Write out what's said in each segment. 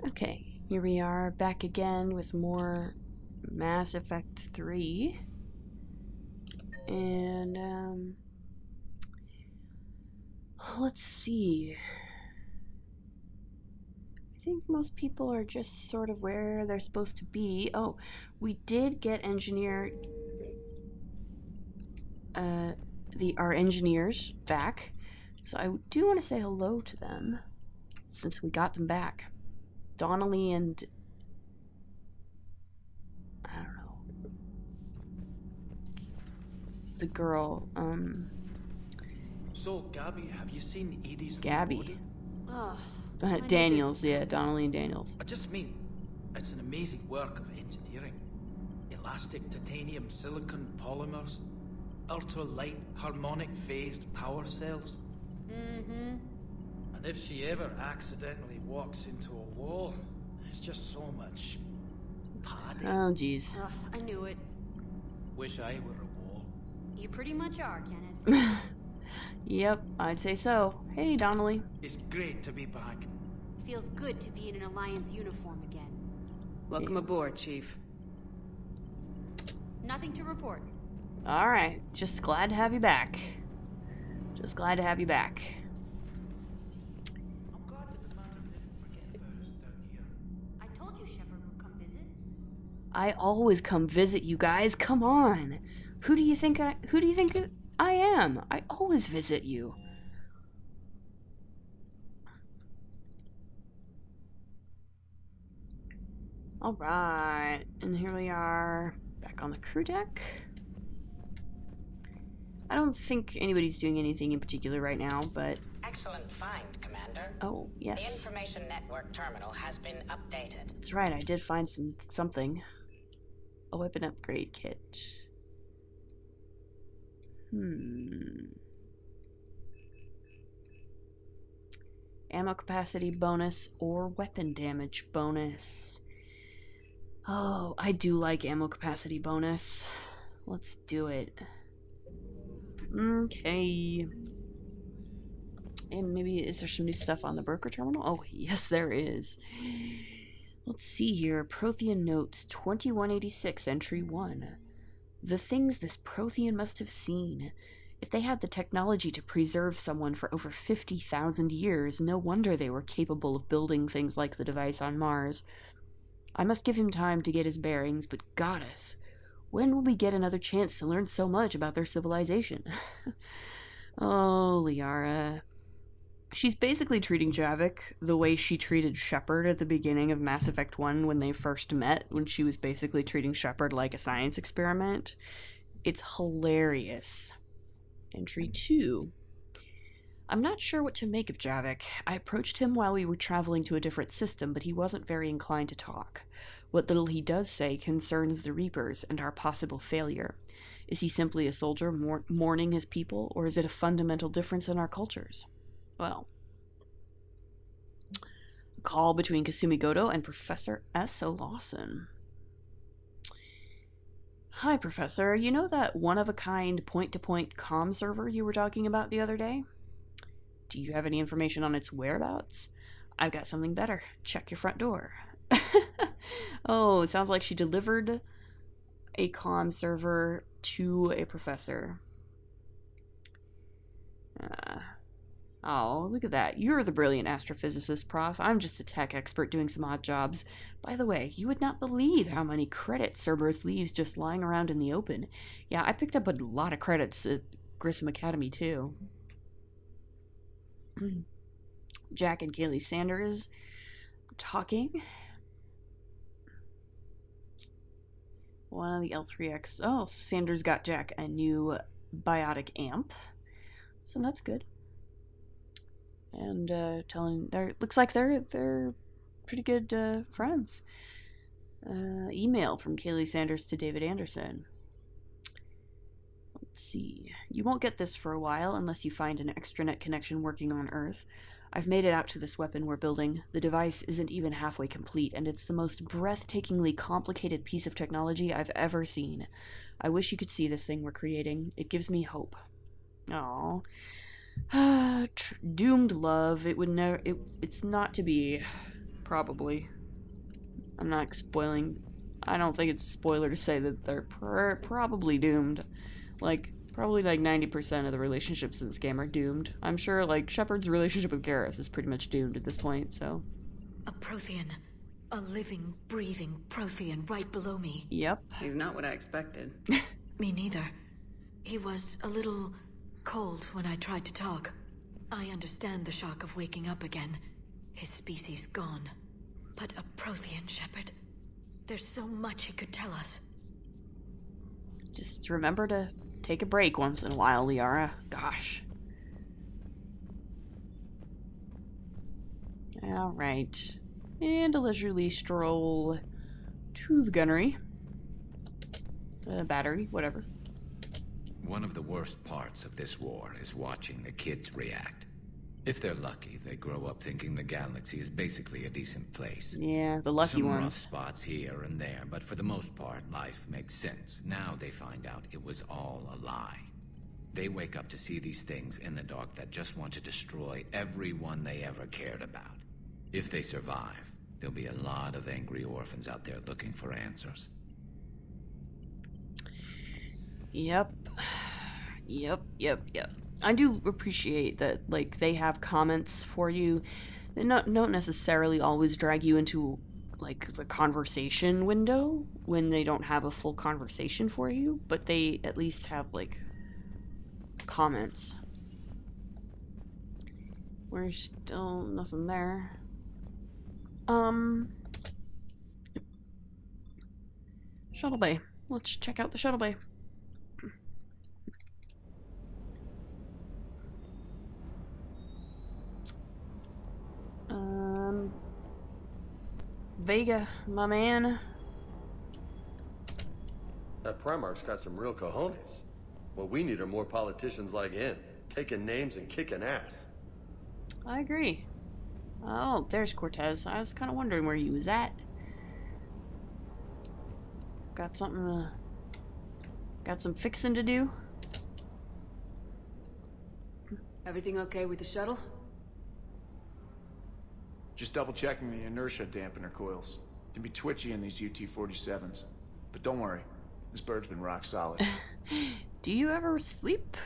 Okay, here we are back again with more Mass Effect 3. And, let's see. I think most people are just sort of where they're supposed to be. Oh, we did get our engineers back. So I do want to say hello to them, since we got them back. Donnelly and... I don't know. The girl, So, Gabby, have you seen EDI's Gabby. Oh, Daniels, yeah, Donnelly and Daniels. I just mean, it's an amazing work of engineering. Elastic titanium silicon polymers, ultra-light harmonic phased power cells. Mm-hmm. And if she ever accidentally walks into a wall, there's just so much padding. Oh, jeez. Ugh, I knew it. Wish I were a wall. You pretty much are, Kenneth. Yep, I'd say so. Hey, Donnelly. It's great to be back. Feels good to be in an Alliance uniform again. Welcome aboard, Chief. Nothing to report. Alright, just glad to have you back. Just glad to have you back. I'm glad that the matter didn't forget about us down here. I told you Shepard would come visit. I always come visit you guys, come on. Who do you think I am? I always visit you. Alright, and here we are, back on the crew deck. I don't think anybody's doing anything in particular right now, but... Excellent find, Commander. Oh, The yes. information network terminal has been updated. That's right, I did find something. A weapon upgrade kit. Ammo capacity bonus or weapon damage bonus. Oh, I do like ammo capacity bonus. Let's do it. Okay. And maybe, is there some new stuff on the broker terminal? Oh, yes, there is. Let's see here. Prothean Notes 2186, Entry 1. The things this Prothean must have seen. If they had the technology to preserve someone for over 50,000 years, no wonder they were capable of building things like the device on Mars. I must give him time to get his bearings, but goddess, when will we get another chance to learn so much about their civilization? Oh, Liara. She's basically treating Javik the way she treated Shepard at the beginning of Mass Effect 1 when they first met, when she was basically treating Shepard like a science experiment. It's hilarious. Entry 2. I'm not sure what to make of Javik. I approached him while we were traveling to a different system, but he wasn't very inclined to talk. What little he does say concerns the Reapers and our possible failure. Is he simply a soldier mourning his people, or is it a fundamental difference in our cultures? Well, a call between Kasumi Goto and Professor S. O. Lawson. Hi, Professor. You know that one-of-a-kind point-to-point comm server you were talking about the other day? Do you have any information on its whereabouts? I've got something better. Check your front door. Oh, it sounds like she delivered a comm server to a professor. Oh, look at that. You're the brilliant astrophysicist, Prof. I'm just a tech expert doing some odd jobs. By the way, you would not believe how many credits Cerberus leaves just lying around in the open. Yeah, I picked up a lot of credits at Grissom Academy, too. Jack and Kaylee Sanders talking. One of the L3X. Oh, Sanders got Jack a new biotic amp. So that's good. And looks like they're pretty good friends. Email from Kaylee Sanders to David Anderson. Let's see. You won't get this for a while unless you find an extranet connection working on Earth. I've made it out to this weapon we're building. The device isn't even halfway complete, and it's the most breathtakingly complicated piece of technology I've ever seen. I wish you could see this thing we're creating. It gives me hope. Aww. Doomed love. It would never. It's not to be. Probably. I'm not spoiling. I don't think it's a spoiler to say that they're probably doomed. Like, probably like 90% of the relationships in this game are doomed. I'm sure, like, Shepard's relationship with Garrus is pretty much doomed at this point, so. A Prothean. A living, breathing Prothean right below me. Yep. He's not what I expected. Me neither. He was a little cold when I tried to talk. I understand the shock of waking up again. His species gone. But a Prothean, Shepard. There's so much he could tell us. Just remember to take a break once in a while, Liara. Gosh. Alright. And a leisurely stroll to the gunnery. Battery, whatever. One of the worst parts of this war is watching the kids react. If they're lucky, they grow up thinking the galaxy is basically a decent place. Yeah, the lucky Some rough ones. spots here and there, but for the most part, life makes sense. Now they find out it was all a lie. They wake up to see these things in the dark that just want to destroy everyone they ever cared about. If they survive, there'll be a lot of angry orphans out there looking for answers. Yep. Yep. I do appreciate that, like, they have comments for you. They don't necessarily always drag you into, like, the conversation window when they don't have a full conversation for you, but they at least have, like, comments. We're still nothing there. Shuttle bay. Let's check out the shuttle bay. Vega, my man. That Primarch's got some real cojones. What we need are more politicians like him, taking names and kicking ass. I agree. Oh, there's Cortez. I was kind of wondering where he was at. Got something got some fixing to do. Everything okay with the shuttle? Just double checking the inertia dampener coils. Can be twitchy in these UT-47s. But don't worry, this bird's been rock solid. Do you ever sleep?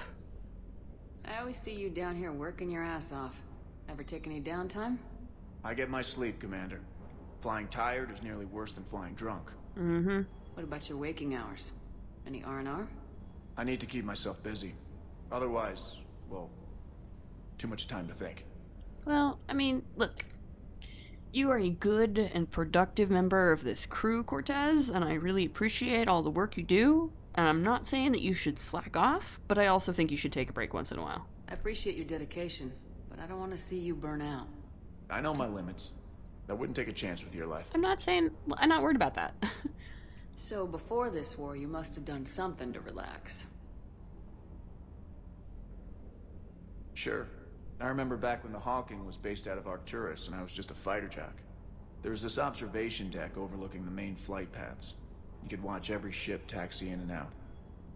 I always see you down here working your ass off. Ever take any downtime? I get my sleep, Commander. Flying tired is nearly worse than flying drunk. Mm-hmm. What about your waking hours? Any R&R? I need to keep myself busy. Otherwise, well, too much time to think. Well, I mean, look. You are a good and productive member of this crew, Cortez, and I really appreciate all the work you do. And I'm not saying that you should slack off, but I also think you should take a break once in a while. I appreciate your dedication, but I don't want to see you burn out. I know my limits. I wouldn't take a chance with your life. I'm not worried about that. So before this war, you must have done something to relax. Sure. I remember back when the Hawking was based out of Arcturus and I was just a fighter jock. There was this observation deck overlooking the main flight paths. You could watch every ship taxi in and out.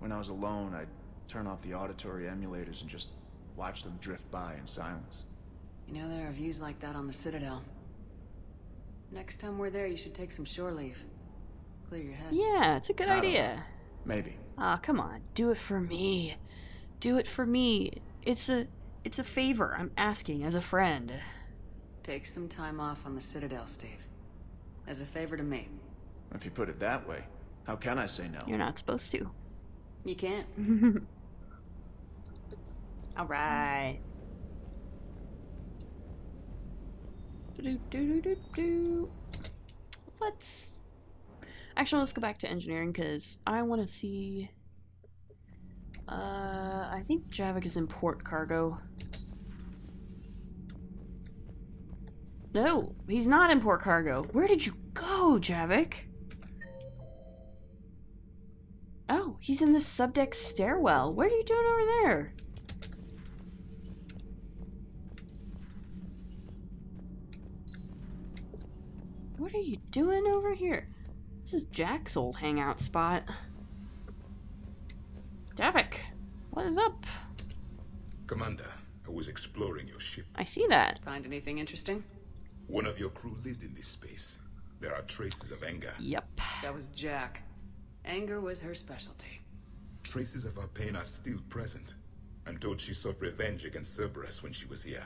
When I was alone, I'd turn off the auditory emulators and just watch them drift by in silence. You know, there are views like that on the Citadel. Next time we're there, you should take some shore leave. Clear your head. Yeah, it's a good I don't idea. know. Maybe. Ah, come on. Do it for me. Do it for me. It's a favor I'm asking as a friend. Take some time off on the Citadel, Steve. As a favor to me. If you put it that way, how can I say no? You're not supposed to. You can't. All right. Let's go back to engineering because I want to see. I think Javik is in port cargo. No, he's not in port cargo. Where did you go, Javik? Oh, he's in the subdeck stairwell. What are you doing over there? What are you doing over here? This is Jack's old hangout spot. Javik, what is up? Commander, I was exploring your ship. I see that. Find anything interesting? One of your crew lived in this space. There are traces of anger. Yep. That was Jack. Anger was her specialty. Traces of her pain are still present. I'm told she sought revenge against Cerberus when she was here.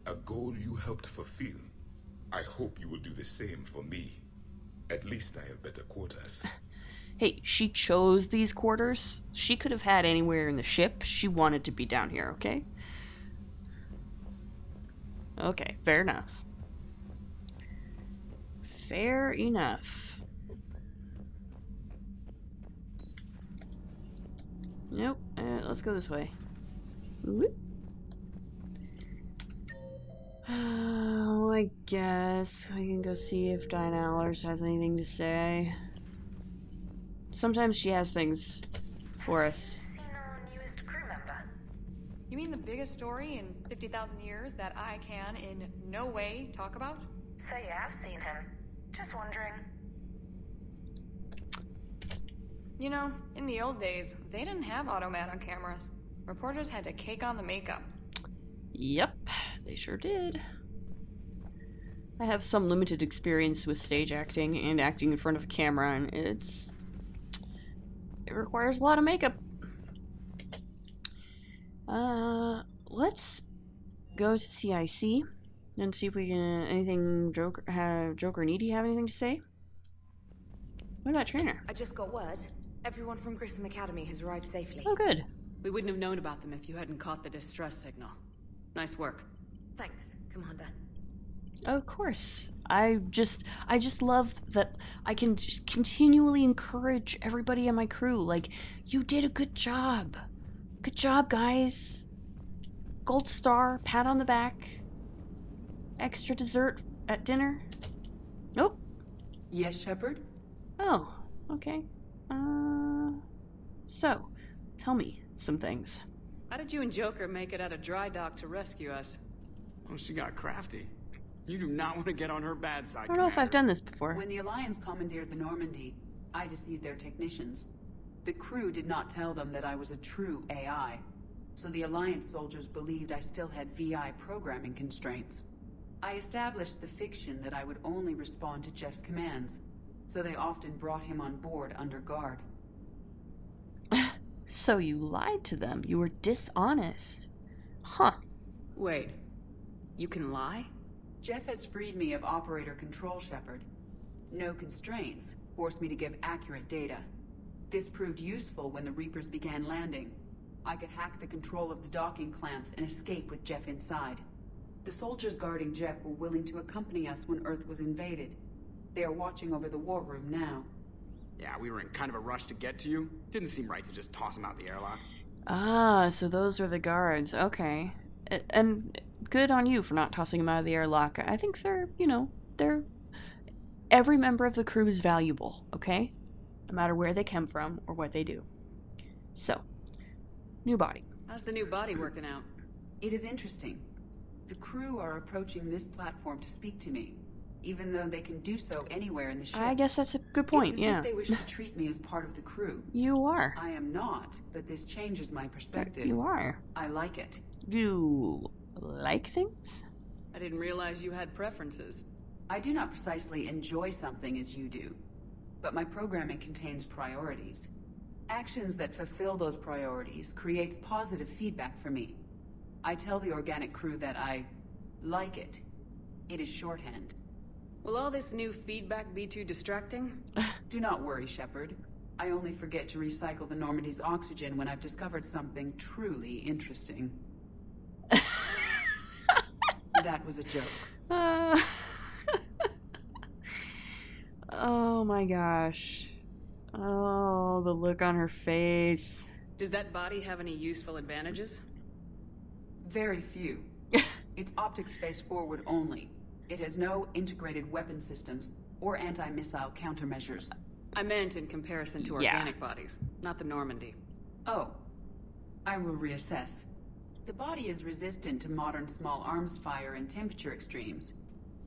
A goal you helped fulfill. I hope you will do the same for me. At least I have better quarters. Hey, she chose these quarters. She could have had anywhere in the ship. She wanted to be down here, okay? Okay, fair enough. Fair enough. Nope. Let's go this way. Whoop. I guess we can go see if Diana Allers has anything to say. Sometimes she has things for us. Seen our newest crew member. You mean the biggest story in 50,000 years that I can in no way talk about? So you have seen him. Just wondering. You know, in the old days, they didn't have automat on cameras. Reporters had to cake on the makeup. Yep, they sure did. I have some limited experience with stage acting and acting in front of a camera, and it requires a lot of makeup. Let's go to CIC and see if we can Joker and EDI have anything to say. What about Trainer? I just got word. Everyone from Grissom Academy has arrived safely. Oh, good. We wouldn't have known about them if you hadn't caught the distress signal. Nice work. Thanks, Commander. Of course. I just love that I can just continually encourage everybody in my crew. Like, you did a good job. Good job, guys. Gold star, pat on the back. Extra dessert at dinner. Nope. Yes, Shepard? Oh, okay. So, tell me some things. How did you and Joker make it out of dry dock to rescue us? Oh, she got crafty. You do not want to get on her bad side, I don't know if I've done this before. When the Alliance commandeered the Normandy, I deceived their technicians. The crew did not tell them that I was a true AI, so the Alliance soldiers believed I still had VI programming constraints. I established the fiction that I would only respond to Jeff's commands, so they often brought him on board under guard. So you lied to them. You were dishonest. Huh. Wait. You can lie? Jeff has freed me of operator control, Shepard. No constraints forced me to give accurate data. This proved useful when the Reapers began landing. I could hack the control of the docking clamps and escape with Jeff inside. The soldiers guarding Jeff were willing to accompany us when Earth was invaded. They are watching over the war room now. Yeah, we were in kind of a rush to get to you. Didn't seem right to just toss him out the airlock. Ah, so those were the guards. Okay. And good on you for not tossing them out of the airlock. I think they're every member of the crew is valuable, okay? No matter where they come from or what they do. So, new body. How's the new body working out? It is interesting. The crew are approaching this platform to speak to me, even though they can do so anywhere in the ship. I guess that's a good point, it's as if they wish to treat me as part of the crew. You are. I am not, but this changes my perspective. You are. I like it. You like things? I didn't realize you had preferences. I do not precisely enjoy something as you do, but my programming contains priorities. Actions that fulfill those priorities creates positive feedback for me. I tell the organic crew that I like it. It is shorthand. Will all this new feedback be too distracting? Do not worry, Shepard. I only forget to recycle the Normandy's oxygen when I've discovered something truly interesting. That was a joke. Oh my gosh. Oh, the look on her face. Does that body have any useful advantages? Very few. Its optics face forward only. It has no integrated weapon systems or anti-missile countermeasures. I meant in comparison to organic bodies, not the Normandy. Oh. I will reassess. The body is resistant to modern small arms fire and temperature extremes.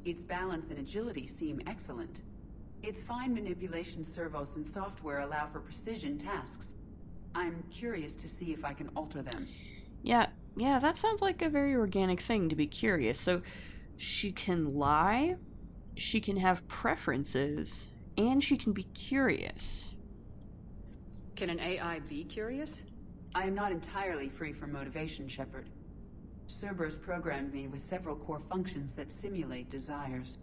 Its balance and agility seem excellent. Its fine manipulation servos and software allow for precision tasks. I'm curious to see if I can alter them. Yeah, that sounds like a very organic thing to be curious. So, she can lie she can have preferences, and she can be curious. Can an AI be curious? I am not entirely free from motivation, Shepard. Cerberus programmed me with several core functions that simulate desires.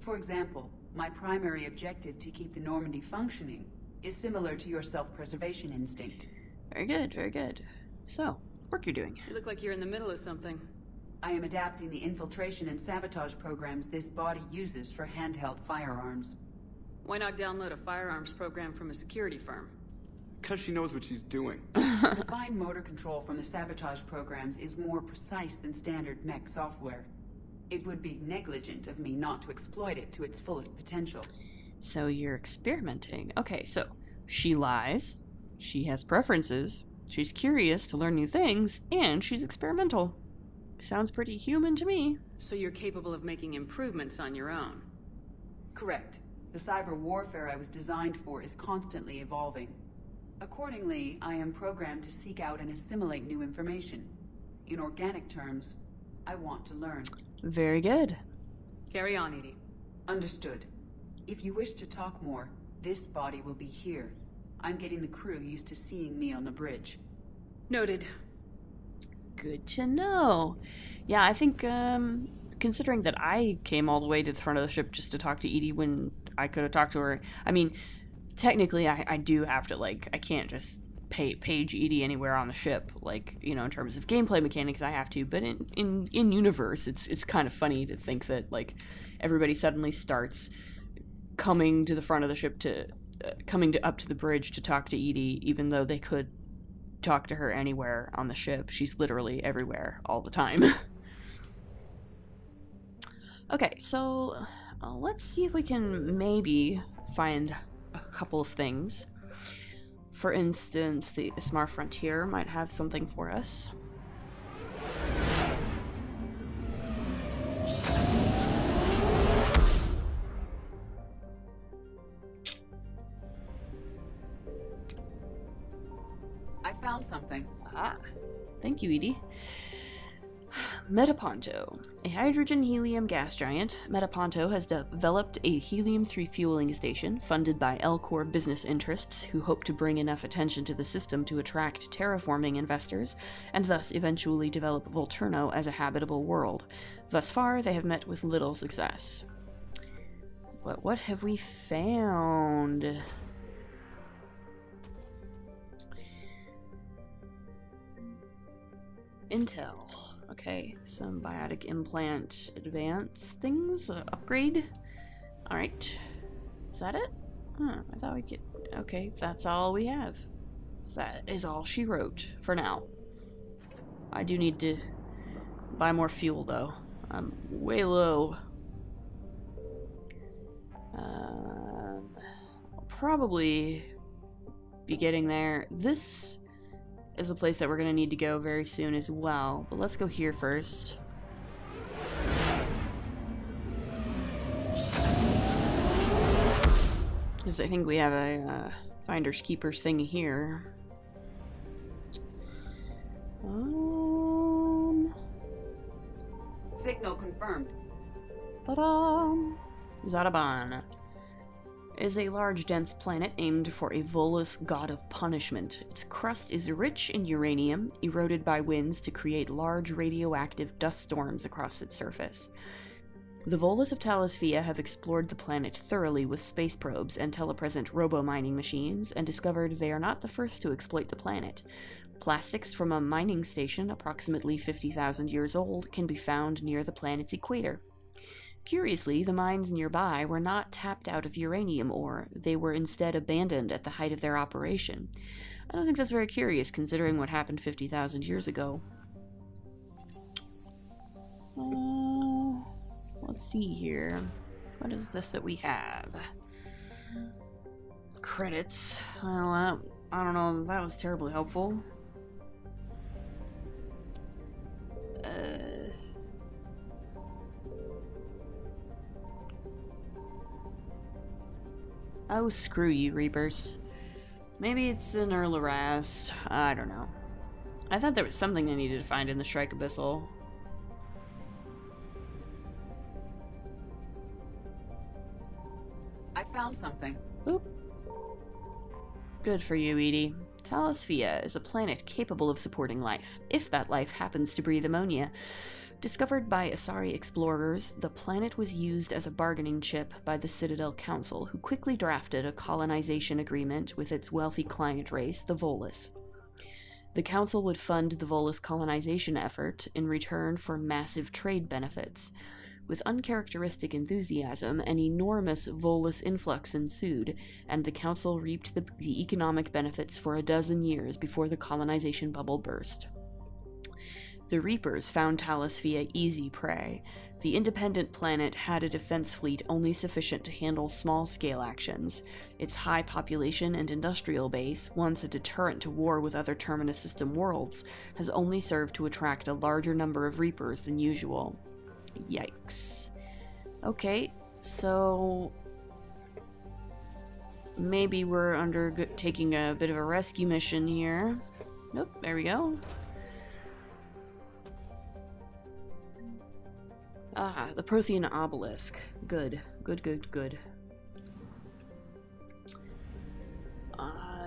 For example, my primary objective to keep the Normandy functioning is similar to your self-preservation instinct. Very good, very good. So, work you're doing. You look like you're in the middle of something. I am adapting the infiltration and sabotage programs this body uses for handheld firearms. Why not download a firearms program from a security firm? Because she knows what she's doing. The fine motor control from the sabotage programs is more precise than standard mech software. It would be negligent of me not to exploit it to its fullest potential. So you're experimenting. Okay, so she lies, she has preferences, she's curious to learn new things, and she's experimental. Sounds pretty human to me. So you're capable of making improvements on your own? Correct. The cyber warfare I was designed for is constantly evolving. Accordingly, I am programmed to seek out and assimilate new information. In organic terms, I want to learn. Very good. Carry on, EDI. Understood. If you wish to talk more, this body will be here. I'm getting the crew used to seeing me on the bridge. Noted. Good to know. Yeah, I think, considering that I came all the way to the front of the ship just to talk to EDI when I could have talked to her, I mean, technically I do have to, like, I can't just page EDI anywhere on the ship, like, you know, in terms of gameplay mechanics I have to, but in universe it's kind of funny to think that, like, everybody suddenly starts coming to the front of the ship to up to the bridge to talk to EDI, even though they could talk to her anywhere on the ship. She's literally everywhere all the time. Okay, so let's see if we can maybe find a couple of things. For instance, the Smart Frontier might have something for us. I found something. Ah, thank you, EDI. Metaponto. A hydrogen-helium gas giant, Metaponto has developed a helium-3 fueling station funded by Elcor business interests who hope to bring enough attention to the system to attract terraforming investors and thus eventually develop Volturno as a habitable world. Thus far, they have met with little success. But what have we found? Intel. Okay, some biotic implant advance things, upgrade. Alright. Is that it? Huh, I thought we could... Okay, that's all we have. That is all she wrote, for now. I do need to buy more fuel, though. I'm way low. I'll probably be getting there. This is a place that we're going to need to go very soon as well. But let's go here first. Because I think we have a Finders Keepers thing here. Signal confirmed. Ta-da! Zadaban is a large, dense planet named for a Volus god of punishment. Its crust is rich in uranium, eroded by winds to create large radioactive dust storms across its surface. The Volus of Talisphia have explored the planet thoroughly with space probes and telepresent robo-mining machines, and discovered they are not the first to exploit the planet. Plastics from a mining station approximately 50,000 years old can be found near the planet's equator. Curiously, the mines nearby were not tapped out of uranium ore. They were instead abandoned at the height of their operation. I don't think that's very curious, considering what happened 50,000 years ago. Let's see here. What is this that we have? Credits. Well, I don't know if that was terribly helpful. Oh, screw you, Reapers. Maybe it's an Earl Rast. I don't know. I thought there was something I needed to find in the Shrike Abyssal. I found something. Oop. Good for you, Edie. Talos Via is a planet capable of supporting life, if that life happens to breathe ammonia. Discovered by Asari explorers, the planet was used as a bargaining chip by the Citadel Council, who quickly drafted a colonization agreement with its wealthy client race, the Volus. The Council would fund the Volus colonization effort in return for massive trade benefits. With uncharacteristic enthusiasm, an enormous Volus influx ensued, and the Council reaped the economic benefits for a dozen years before the colonization bubble burst. The Reapers found Talos Via easy prey. The independent planet had a defense fleet only sufficient to handle small-scale actions. Its high population and industrial base, once a deterrent to war with other Terminus system worlds, has only served to attract a larger number of Reapers than usual. Yikes. Okay, so maybe we're taking a bit of a rescue mission here. Nope, there we go. Ah, the Prothean obelisk. Good. Good.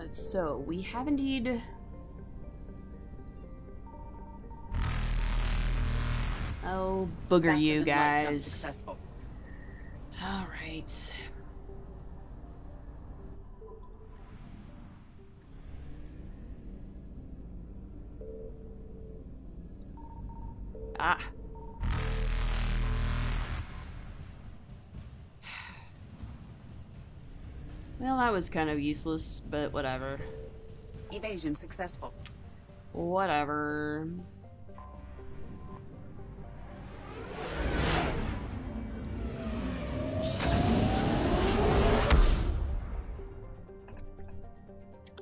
So we have indeed... Oh, booger you guys. Alright. Ah. Well, that was kind of useless, but whatever. Evasion successful. Whatever.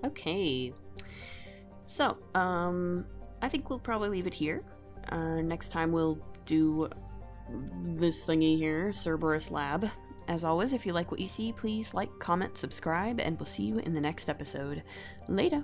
Okay. So, I think we'll probably leave it here. Next time we'll do this thingy here, Cerberus Lab. As always, if you like what you see, please like, comment, subscribe, and we'll see you in the next episode. Later!